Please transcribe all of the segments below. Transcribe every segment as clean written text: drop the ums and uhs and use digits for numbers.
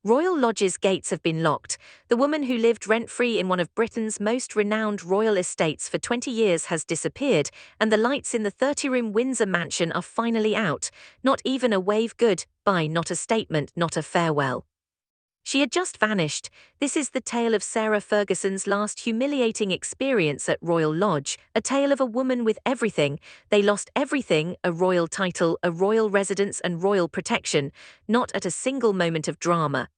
Royal Lodge's gates have been locked. The woman who lived rent-free in one of Britain's most renowned royal estates for 20 years has disappeared, and the lights in the 30-room Windsor mansion are finally out. Not even a wave goodbye, not a statement, not a farewell. She had just vanished. This is the tale of Sarah Ferguson's last humiliating experience at Royal Lodge, a tale of a woman with everything. They lost everything: a royal title, a royal residence and royal protection, not at a single moment of drama,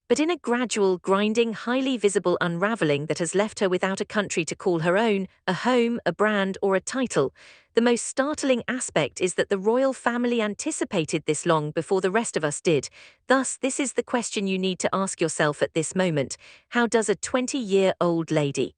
but in a gradual, grinding, highly visible unraveling that has left her without a country to call her own, a home, a brand, or a title. The most startling aspect is that the royal family anticipated this long before the rest of us did. Thus, this is the question you need to ask yourself at this moment: how does a 20-year-old lady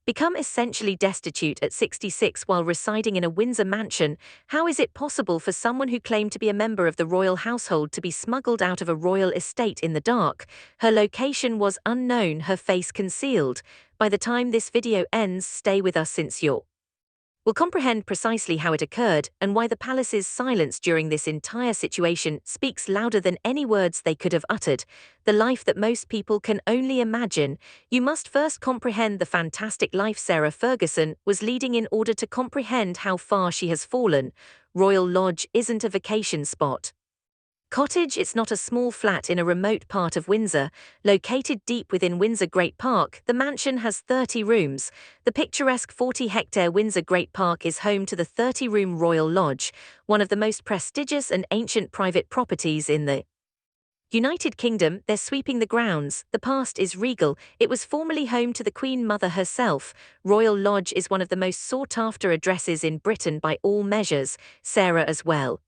become essentially destitute at 66 while residing in a Windsor mansion? How is it possible for someone who claimed to be a member of the royal household to be smuggled out of a royal estate in the dark? Her location was unknown, her face concealed. By the time this video ends, stay with us since we'll comprehend precisely how it occurred and why the palace's silence during this entire situation speaks louder than any words they could have uttered. The life that most people can only imagine. You must first comprehend the fantastic life Sarah Ferguson was leading in order to comprehend how far she has fallen. Royal Lodge isn't a vacation spot. Cottage, it's not a small flat in a remote part of Windsor. Located deep within Windsor Great Park, the mansion has 30 rooms. The picturesque 40-hectare Windsor Great Park is home to the 30-room Royal Lodge, one of the most prestigious and ancient private properties in the United Kingdom. They're sweeping the grounds. The past is regal. It was formerly home to the Queen Mother herself. Royal Lodge is one of the most sought-after addresses in Britain by all measures. Sarah as well.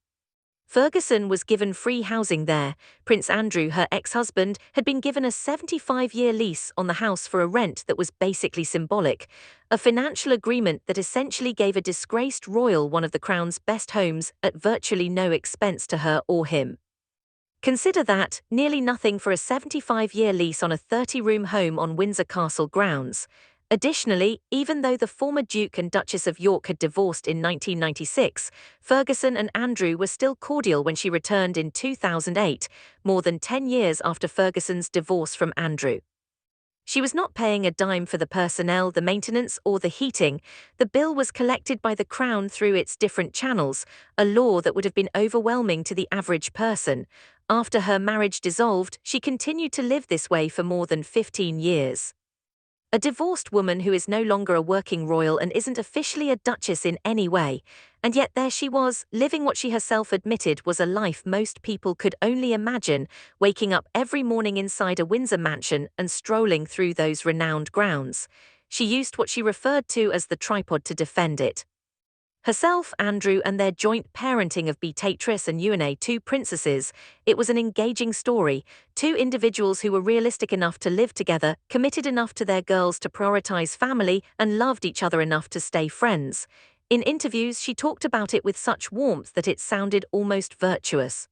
Ferguson was given free housing there. Prince Andrew, her ex-husband, had been given a 75-year lease on the house for a rent that was basically symbolic, a financial agreement that essentially gave a disgraced royal one of the Crown's best homes at virtually no expense to her or him. Consider that, nearly nothing for a 75-year lease on a 30-room home on Windsor Castle grounds. Additionally, even though the former Duke and Duchess of York had divorced in 1996, Ferguson and Andrew were still cordial when she returned in 2008, more than 10 years after Ferguson's divorce from Andrew. She was not paying a dime for the personnel, the maintenance, or the heating. The bill was collected by the Crown through its different channels, a law that would have been overwhelming to the average person. After her marriage dissolved, she continued to live this way for more than 15 years. A divorced woman who is no longer a working royal and isn't officially a duchess in any way. And yet there she was, living what she herself admitted was a life most people could only imagine, waking up every morning inside a Windsor mansion and strolling through those renowned grounds. She used what she referred to as the tripod to defend it. Herself, Andrew, and their joint parenting of Beatrice and Eugenie, two princesses. It was an engaging story. Two individuals who were realistic enough to live together, committed enough to their girls to prioritize family, and loved each other enough to stay friends. In interviews, she talked about it with such warmth that it sounded almost virtuous.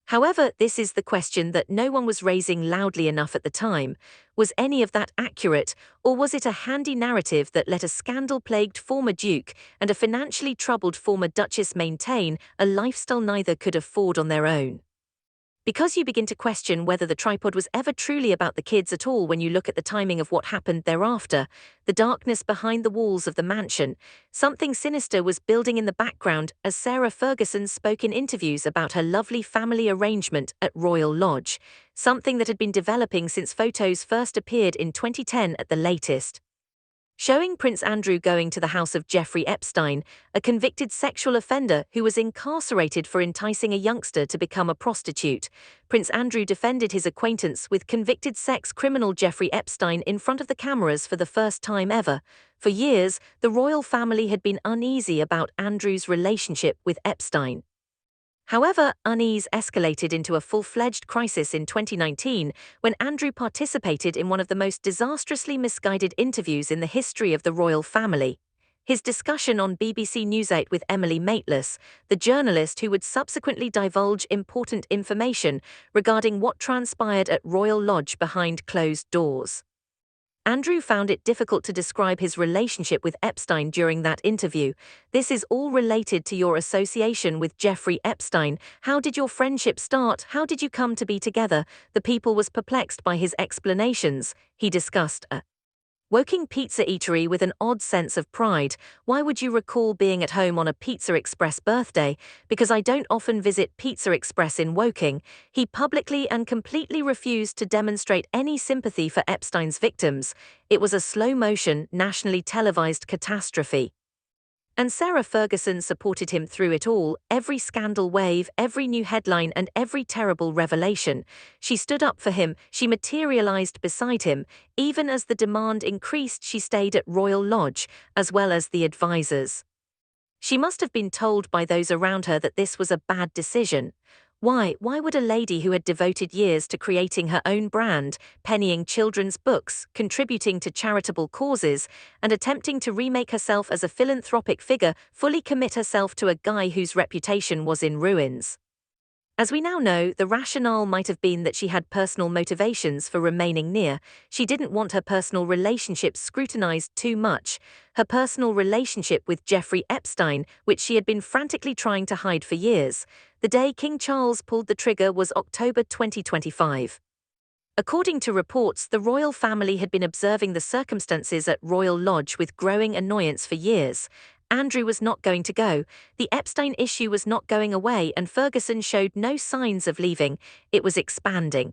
However, this is the question that no one was raising loudly enough at the time. Was any of that accurate, or was it a handy narrative that let a scandal-plagued former duke and a financially troubled former duchess maintain a lifestyle neither could afford on their own? Because you begin to question whether the tripod was ever truly about the kids at all when you look at the timing of what happened thereafter, the darkness behind the walls of the mansion. Something sinister was building in the background as Sarah Ferguson spoke in interviews about her lovely family arrangement at Royal Lodge, something that had been developing since photos first appeared in 2010 at the latest, showing Prince Andrew going to the house of Jeffrey Epstein, a convicted sexual offender who was incarcerated for enticing a youngster to become a prostitute. Prince Andrew defended his acquaintance with convicted sex criminal Jeffrey Epstein in front of the cameras for the first time ever. For years, the royal family had been uneasy about Andrew's relationship with Epstein. However, unease escalated into a full-fledged crisis in 2019 when Andrew participated in one of the most disastrously misguided interviews in the history of the royal family. His discussion on BBC News 8 with Emily Maitlis, the journalist who would subsequently divulge important information regarding what transpired at Royal Lodge behind closed doors. Andrew found it difficult to describe his relationship with Epstein during that interview. This is all related to your association with Jeffrey Epstein. How did your friendship start? How did you come to be together? The People was perplexed by his explanations. He discussed a Woking pizza eatery with an odd sense of pride. Why would you recall being at home on a Pizza Express birthday? Because I don't often visit Pizza Express in Woking. He publicly and completely refused to demonstrate any sympathy for Epstein's victims. It was a slow-motion, nationally televised catastrophe. And Sarah Ferguson supported him through it all, every scandal wave, every new headline, and every terrible revelation. She stood up for him, she materialized beside him. Even as the demand increased, she stayed at Royal Lodge, as well as the advisors. She must have been told by those around her that this was a bad decision. Why would a lady who had devoted years to creating her own brand, pennying children's books, contributing to charitable causes, and attempting to remake herself as a philanthropic figure, fully commit herself to a guy whose reputation was in ruins? As we now know, the rationale might have been that she had personal motivations for remaining near. She didn't want her personal relationships scrutinized too much. Her personal relationship with Jeffrey Epstein, which she had been frantically trying to hide for years. The day King Charles pulled the trigger was October 2025. According to reports, the royal family had been observing the circumstances at Royal Lodge with growing annoyance for years. Andrew was not going to go, the Epstein issue was not going away, and Ferguson showed no signs of leaving. It was expanding.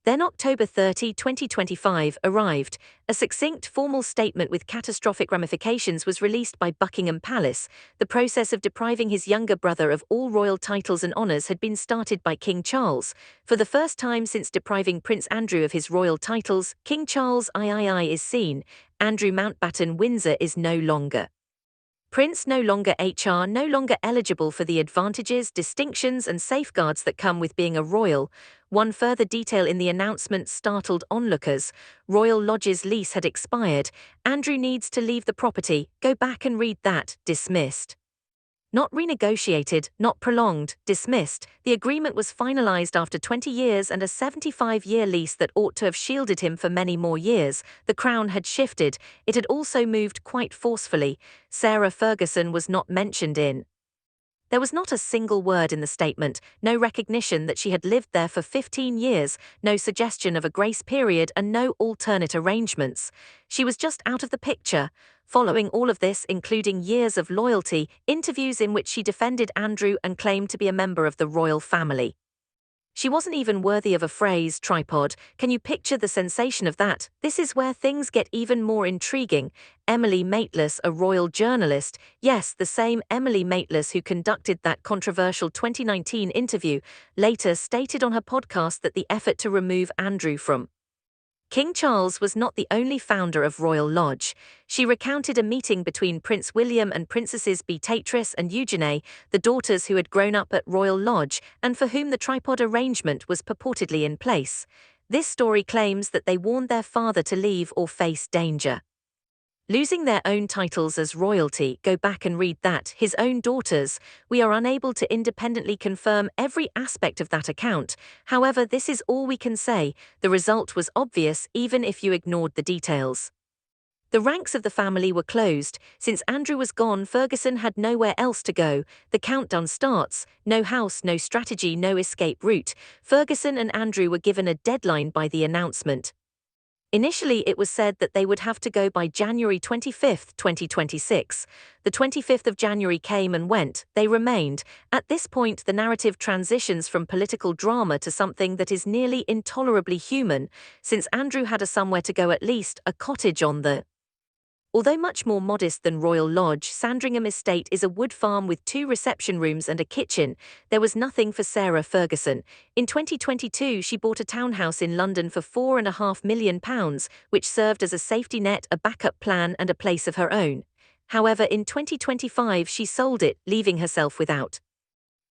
Then October 30, 2025 arrived. A succinct, formal statement with catastrophic ramifications was released by Buckingham Palace. The process of depriving his younger brother of all royal titles and honours had been started by King Charles. For the first time since depriving Prince Andrew of his royal titles, King Charles III is seen. Andrew Mountbatten Windsor is no longer. Prince no longer eligible for the advantages, distinctions and safeguards that come with being a royal. One further detail in the announcement startled onlookers. Royal Lodge's lease had expired. Andrew needs to leave the property. Go back and read that. Dismissed. Not renegotiated, not prolonged, dismissed. The agreement was finalized after 20 years and a 75-year lease that ought to have shielded him for many more years. The crown had shifted. It had also moved quite forcefully. Sarah Ferguson was not mentioned in. There was not a single word in the statement, no recognition that she had lived there for 15 years, no suggestion of a grace period, and no alternate arrangements. She was just out of the picture. Following all of this, including years of loyalty, interviews in which she defended Andrew and claimed to be a member of the royal family. She wasn't even worthy of a phrase, tripod. Can you picture the sensation of that? This is where things get even more intriguing. Emily Maitlis, a royal journalist, yes, the same Emily Maitlis who conducted that controversial 2019 interview, later stated on her podcast that the effort to remove Andrew from King Charles was not the only founder of Royal Lodge. She recounted a meeting between Prince William and Princesses Beatrice and Eugenie, the daughters who had grown up at Royal Lodge and for whom the tripod arrangement was purportedly in place. This story claims that they warned their father to leave or face danger. Losing their own titles as royalty, go back and read that, his own daughters. We are unable to independently confirm every aspect of that account. However, this is all we can say. The result was obvious even if you ignored the details. The ranks of the family were closed. Since Andrew was gone, Ferguson had nowhere else to go. The countdown starts. No house, no strategy, no escape route. Ferguson and Andrew were given a deadline by the announcement. Initially, it was said that they would have to go by January 25, 2026. The 25th of January came and went, they remained. At this point, the narrative transitions from political drama to something that is nearly intolerably human, since Andrew had a somewhere to go, at least, a cottage on the Although much more modest than Royal Lodge, Sandringham Estate is a wood farm with 2 reception rooms and a kitchen. There was nothing for Sarah Ferguson. In 2022, she bought a townhouse in London for £4.5 million, which served as a safety net, a backup plan, and a place of her own. However, in 2025, she sold it, leaving herself without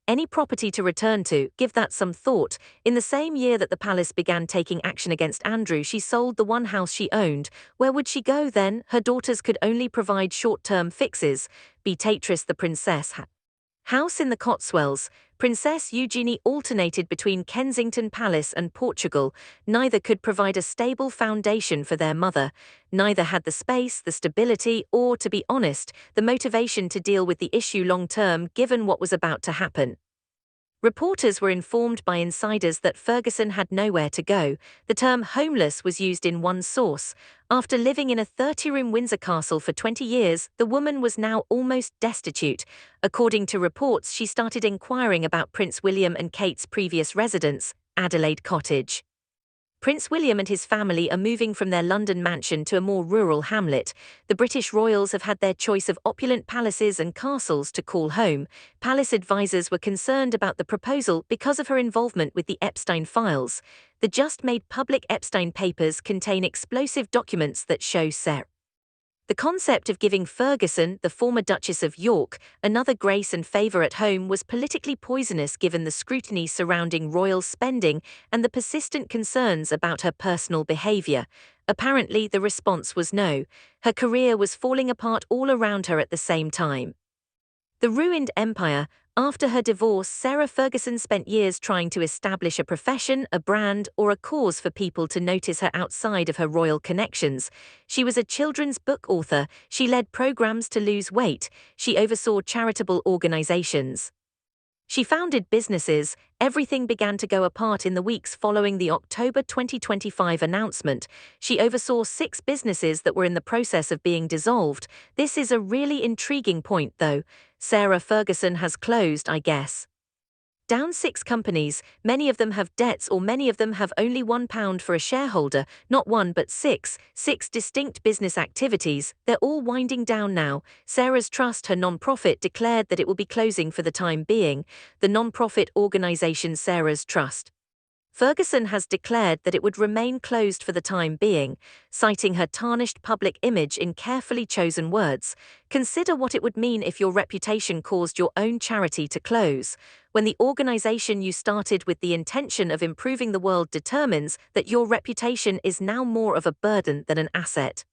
any property to return to. Give that some thought. In the same year that the palace began taking action against Andrew, she sold the one house she owned. Where would she go then? Her daughters could only provide short-term fixes. Beatrice the princess had House in the Cotswolds. Princess Eugenie alternated between Kensington Palace and Portugal. Neither could provide a stable foundation for their mother. Neither had the space, the stability, or, to be honest, the motivation to deal with the issue long term given what was about to happen. Reporters were informed by insiders that Ferguson had nowhere to go. The term homeless was used in one source. After living in a 30-room Windsor castle for 20 years, the woman was now almost destitute. According to reports, she started inquiring about Prince William and Kate's previous residence, Adelaide Cottage. Prince William and his family are moving from their London mansion to a more rural hamlet. The British royals have had their choice of opulent palaces and castles to call home. Palace advisors were concerned about the proposal because of her involvement with the Epstein files. The just-made public Epstein papers contain explosive documents that show Sarah. The concept of giving Ferguson, the former Duchess of York, another grace and favour at home was politically poisonous given the scrutiny surrounding royal spending and the persistent concerns about her personal behaviour. Apparently, the response was no. Her career was falling apart all around her at the same time. The ruined empire. After her divorce, Sarah Ferguson spent years trying to establish a profession, a brand, or a cause for people to notice her outside of her royal connections. She was a children's book author, she led programs to lose weight, she oversaw charitable organizations. She founded businesses. Everything began to go apart in the weeks following the October 2025 announcement. She oversaw 6 businesses that were in the process of being dissolved. This is a really intriguing point, though. Sarah Ferguson has closed, I guess. Down 6 companies, many of them have debts or many of them have only £1 for a shareholder, not 1 but 6 distinct business activities, they're all winding down now. Sarah's Trust, her non-profit, declared that it will be closing for the time being. The non-profit organisation Sarah's Trust. Ferguson has declared that it would remain closed for the time being, citing her tarnished public image in carefully chosen words. Consider what it would mean if your reputation caused your own charity to close. When the organization you started with the intention of improving the world determines that your reputation is now more of a burden than an asset.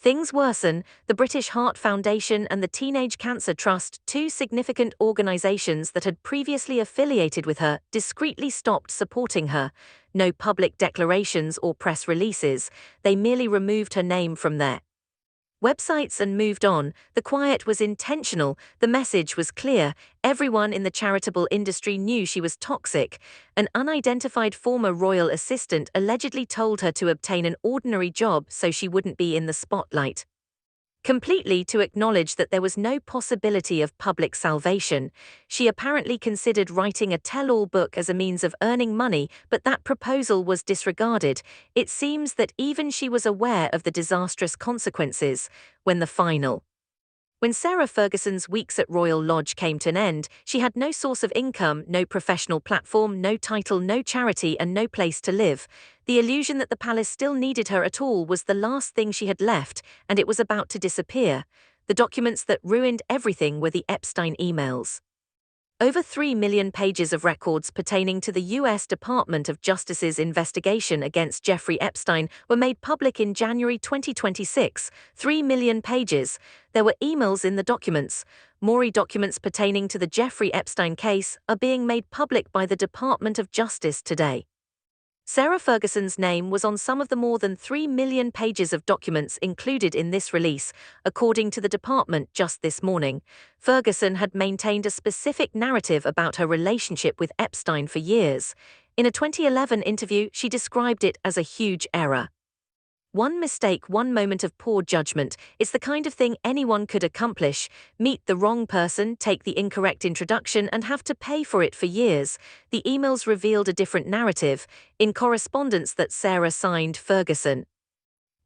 Things worsen. The British Heart Foundation and the Teenage Cancer Trust, 2 significant organizations that had previously affiliated with her, discreetly stopped supporting her. No public declarations or press releases. They merely removed her name from their websites and moved on. The quiet was intentional, the message was clear. Everyone in the charitable industry knew she was toxic. An unidentified former royal assistant allegedly told her to obtain an ordinary job so she wouldn't be in the spotlight. Completely to acknowledge that there was no possibility of public salvation. She apparently considered writing a tell-all book as a means of earning money, but that proposal was disregarded. It seems that even she was aware of the disastrous consequences. When Sarah Ferguson's weeks at Royal Lodge came to an end, she had no source of income, no professional platform, no title, no charity, and no place to live. The illusion that the palace still needed her at all was the last thing she had left, and it was about to disappear. The documents that ruined everything were the Epstein emails. Over 3 million pages of records pertaining to the U.S. Department of Justice's investigation against Jeffrey Epstein were made public in January 2026. 3 million pages. There were emails in the documents. More documents pertaining to the Jeffrey Epstein case are being made public by the Department of Justice today. Sarah Ferguson's name was on some of the more than 3 million pages of documents included in this release, according to the department just this morning. Ferguson had maintained a specific narrative about her relationship with Epstein for years. In a 2011 interview, she described it as a huge error. One mistake, one moment of poor judgment. It's the kind of thing anyone could accomplish. Meet the wrong person, take the incorrect introduction, and have to pay for it for years. The emails revealed a different narrative. In correspondence that Sarah signed, Ferguson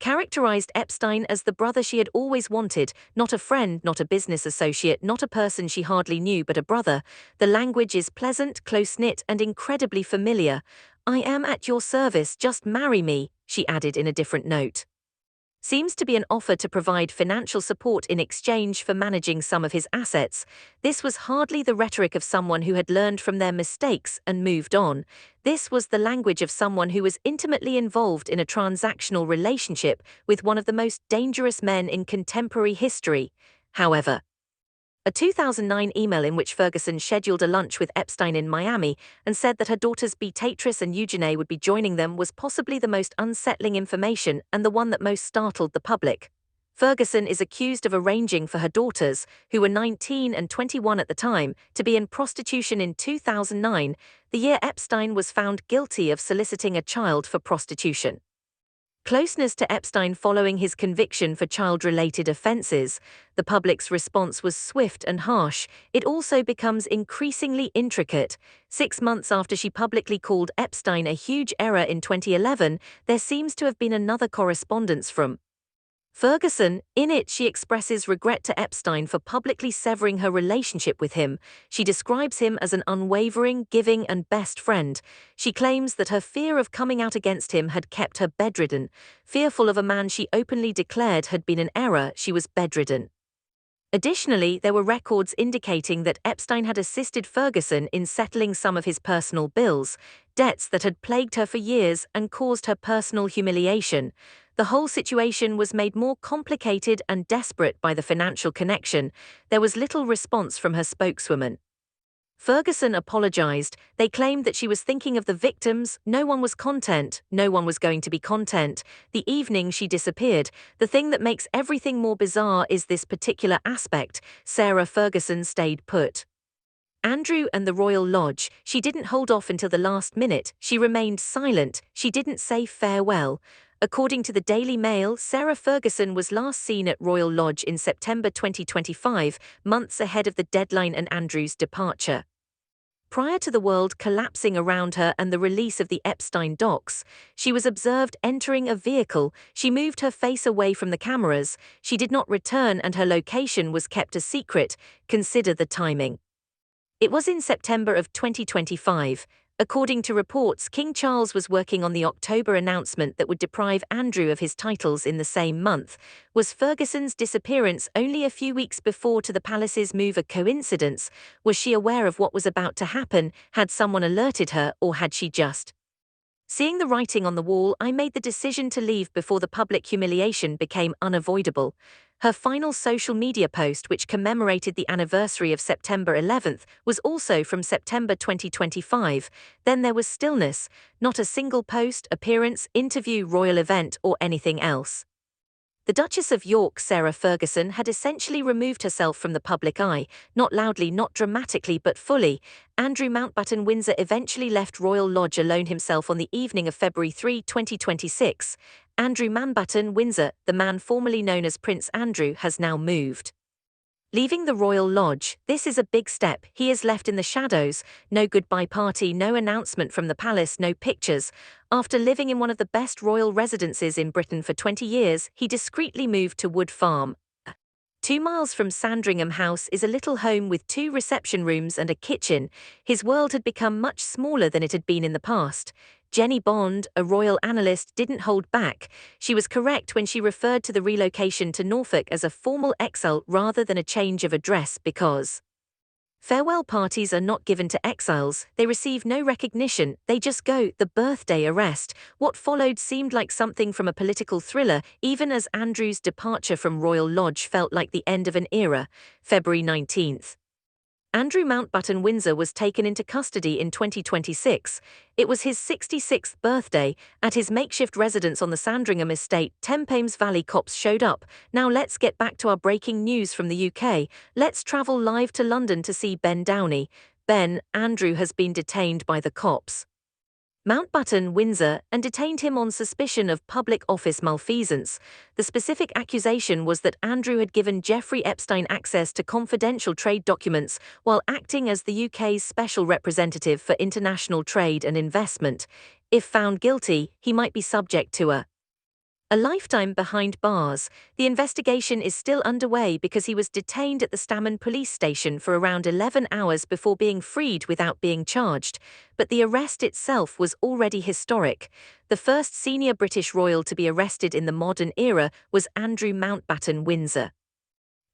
characterized Epstein as the brother she had always wanted, not a friend, not a business associate, not a person she hardly knew, but a brother. The language is pleasant, close-knit, and incredibly familiar. "I am at your service, just marry me," she added in a different note. Seems to be an offer to provide financial support in exchange for managing some of his assets. This was hardly the rhetoric of someone who had learned from their mistakes and moved on. This was the language of someone who was intimately involved in a transactional relationship with one of the most dangerous men in contemporary history. However, A 2009 email in which Ferguson scheduled a lunch with Epstein in Miami and said that her daughters Beatrice and Eugenie would be joining them was possibly the most unsettling information and the one that most startled the public. Ferguson is accused of arranging for her daughters, who were 19 and 21 at the time, to be in prostitution in 2009, the year Epstein was found guilty of soliciting a child for prostitution. Closeness to Epstein following his conviction for child-related offenses, the public's response was swift and harsh. It also becomes increasingly intricate. 6 months after she publicly called Epstein a huge error in 2011, there seems to have been another correspondence from Ferguson. In it, she expresses regret to Epstein for publicly severing her relationship with him. She describes him as an unwavering, giving, and best friend. She claims that her fear of coming out against him had kept her bedridden. Fearful of a man she openly declared had been an error, she was bedridden. Additionally, there were records indicating that Epstein had assisted Ferguson in settling some of his personal bills, debts that had plagued her for years and caused her personal humiliation. The whole situation was made more complicated and desperate by the financial connection. There was little response from her spokeswoman. Ferguson apologized. They claimed that she was thinking of the victims. No one was content. No one was going to be content. The evening she disappeared. The thing that makes everything more bizarre is this particular aspect. Sarah Ferguson stayed put. Andrew and the Royal Lodge. She didn't hold off until the last minute. She remained silent. She didn't say farewell. According to the Daily Mail, Sarah Ferguson was last seen at Royal Lodge in September 2025, months ahead of the deadline and Andrew's departure. Prior to the world collapsing around her and the release of the Epstein docs, she was observed entering a vehicle. She moved her face away from the cameras. She did not return and her location was kept a secret. Consider the timing. It was in September of 2025. According to reports, King Charles was working on the October announcement that would deprive Andrew of his titles in the same month. Was Ferguson's disappearance only a few weeks before to the palace's move a coincidence? Was she aware of what was about to happen? Had someone alerted her, or had she just seeing the writing on the wall? I made the decision to leave before the public humiliation became unavoidable. Her final social media post, which commemorated the anniversary of September 11th, was also from September 2025. Then there was stillness, not a single post, appearance, interview, royal event, or anything else. The Duchess of York, Sarah Ferguson, had essentially removed herself from the public eye, not loudly, not dramatically, but fully. Andrew Mountbatten Windsor eventually left Royal Lodge alone himself on the evening of February 3, 2026. Andrew Mountbatten Windsor, the man formerly known as Prince Andrew, has now moved. Leaving the Royal Lodge, this is a big step. He is left in the shadows. No goodbye party, no announcement from the palace, no pictures. After living in one of the best royal residences in Britain for 20 years, he discreetly moved to Wood Farm. 2 miles from Sandringham House is a little home with 2 reception rooms and a kitchen. His world had become much smaller than it had been in the past. Jenny Bond, a royal analyst, didn't hold back. She was correct when she referred to the relocation to Norfolk as a formal exile rather than a change of address because farewell parties are not given to exiles. They receive no recognition, they just go. The birthday arrest. What followed seemed like something from a political thriller, even as Andrew's departure from Royal Lodge felt like the end of an era. February 19th. Andrew Mountbatten Windsor was taken into custody in 2026. It was his 66th birthday. At his makeshift residence on the Sandringham estate, Thames Valley cops showed up. Now let's get back to our breaking news from the UK. Let's travel live to London to see Ben Downey. Andrew has been detained by the cops. Mountbatten Windsor and detained him on suspicion of public office malfeasance. The specific accusation was that Andrew had given Jeffrey Epstein access to confidential trade documents while acting as the UK's special representative for international trade and investment. If found guilty, he might be subject to a lifetime behind bars. The investigation is still underway because he was detained at the Stammen police station for around 11 hours before being freed without being charged. But the arrest itself was already historic. The first senior British royal to be arrested in the modern era was Andrew Mountbatten Windsor.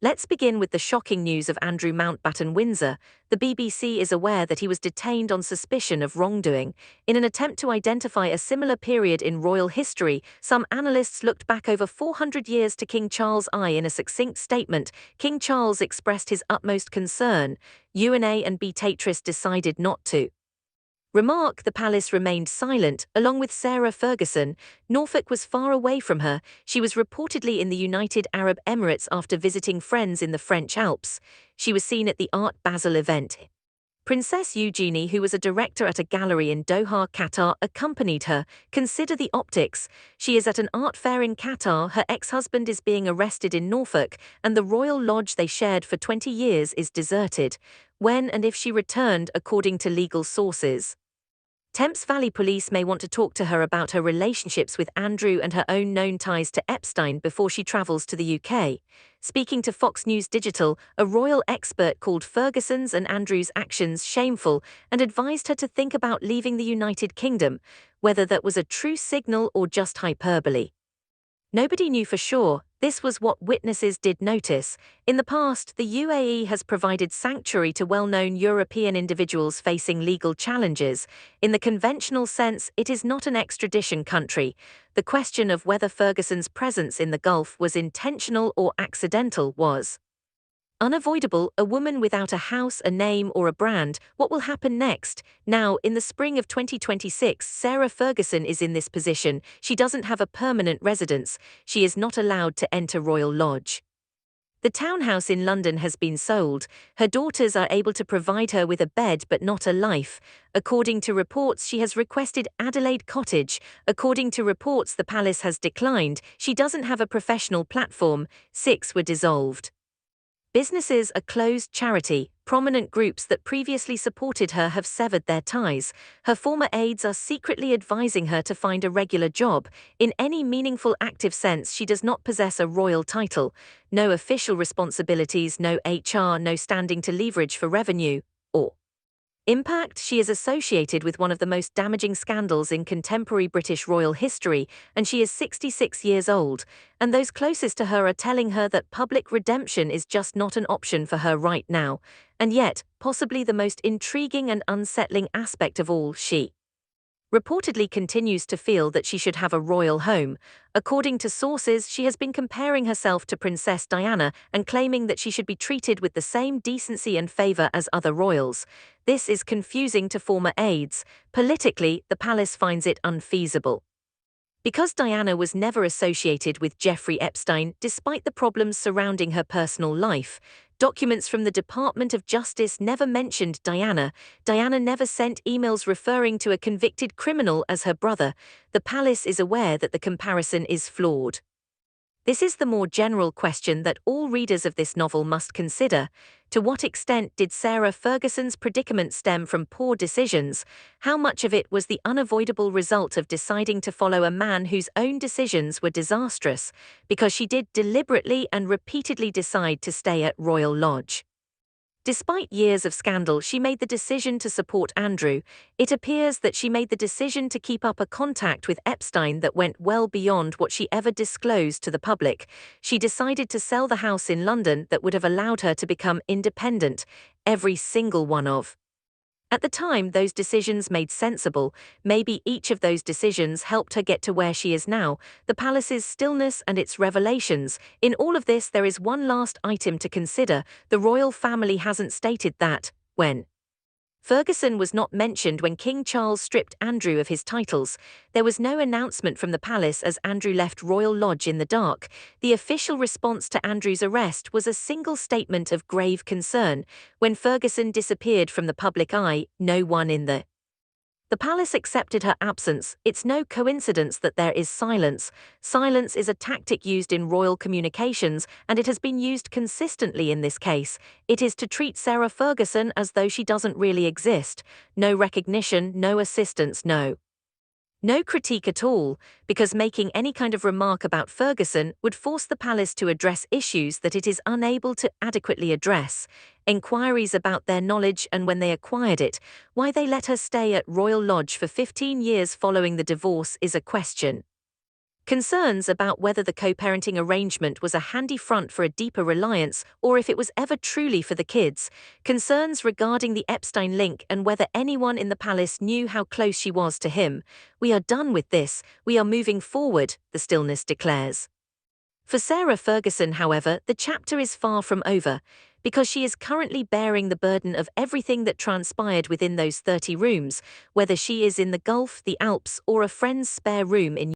Let's begin with the shocking news of Andrew Mountbatten Windsor. The BBC is aware that he was detained on suspicion of wrongdoing. In an attempt to identify a similar period in royal history, some analysts looked back over 400 years to King Charles I. In a succinct statement, King Charles expressed his utmost concern. UNA and Beatrice decided not to remark. The palace remained silent, along with Sarah Ferguson. Norfolk was far away from her. She was reportedly in the United Arab Emirates after visiting friends in the French Alps. She was seen at the Art Basel event. Princess Eugenie, who was a director at a gallery in Doha, Qatar, accompanied her. Consider the optics. She is at an art fair in Qatar, her ex-husband is being arrested in Norfolk, and the royal lodge they shared for 20 years is deserted. When and if she returned, according to legal sources. Thames Valley Police may want to talk to her about her relationships with Andrew and her own known ties to Epstein before she travels to the UK. Speaking to Fox News Digital, a royal expert called Ferguson's and Andrew's actions shameful and advised her to think about leaving the United Kingdom, whether that was a true signal or just hyperbole. Nobody knew for sure. This was what witnesses did notice. In the past, the UAE has provided sanctuary to well-known European individuals facing legal challenges. In the conventional sense, it is not an extradition country. The question of whether Ferguson's presence in the Gulf was intentional or accidental was unavoidable. A woman without a house, a name, or a brand. What will happen next? Now, in the spring of 2026, Sarah Ferguson is in this position. She doesn't have a permanent residence. She is not allowed to enter Royal Lodge. The townhouse in London has been sold. Her daughters are able to provide her with a bed but not a life. According to reports, she has requested Adelaide Cottage. According to reports, the palace has declined. She doesn't have a professional platform. 6 were dissolved. Businesses, a closed charity. Prominent groups that previously supported her have severed their ties. Her former aides are secretly advising her to find a regular job. In any meaningful active sense, she does not possess a royal title. No official responsibilities, no HR, no standing to leverage for revenue or impact. She is associated with one of the most damaging scandals in contemporary British royal history, and she is 66 years old, and those closest to her are telling her that public redemption is just not an option for her right now. And yet, possibly the most intriguing and unsettling aspect of all, she reportedly continues to feel that she should have a royal home. According to sources, she has been comparing herself to Princess Diana and claiming that she should be treated with the same decency and favor as other royals. This is confusing to former aides. Politically, the palace finds it unfeasible. Because Diana was never associated with Jeffrey Epstein, despite the problems surrounding her personal life. Documents from the Department of Justice never mentioned Diana. Diana never sent emails referring to a convicted criminal as her brother. The palace is aware that the comparison is flawed. This is the more general question that all readers of this novel must consider. To what extent did Sarah Ferguson's predicament stem from poor decisions? How much of it was the unavoidable result of deciding to follow a man whose own decisions were disastrous, because she did deliberately and repeatedly decide to stay at Royal Lodge? Despite years of scandal, she made the decision to support Andrew. It appears that she made the decision to keep up a contact with Epstein that went well beyond what she ever disclosed to the public. She decided to sell the house in London that would have allowed her to become independent, every single one of. At the time, those decisions made sensible. Maybe each of those decisions helped her get to where she is now, the palace's stillness and its revelations. In all of this, there is one last item to consider. The royal family hasn't stated that, when Ferguson was not mentioned when King Charles stripped Andrew of his titles. There was no announcement from the palace as Andrew left Royal Lodge in the dark. The official response to Andrew's arrest was a single statement of grave concern. When Ferguson disappeared from the public eye, no one in the palace accepted her absence. It's no coincidence that there is silence. Silence is a tactic used in royal communications, and it has been used consistently in this case. It is to treat Sarah Ferguson as though she doesn't really exist. No recognition, no assistance, no critique at all, because making any kind of remark about Ferguson would force the palace to address issues that it is unable to adequately address. Inquiries about their knowledge and when they acquired it, why they let her stay at Royal Lodge for 15 years following the divorce is a question. Concerns about whether the co-parenting arrangement was a handy front for a deeper reliance or if it was ever truly for the kids. Concerns regarding the Epstein link and whether anyone in the palace knew how close she was to him. We are done with this, we are moving forward, the stillness declares. For Sarah Ferguson, however, the chapter is far from over, because she is currently bearing the burden of everything that transpired within those 30 rooms, whether she is in the Gulf, the Alps, or a friend's spare room in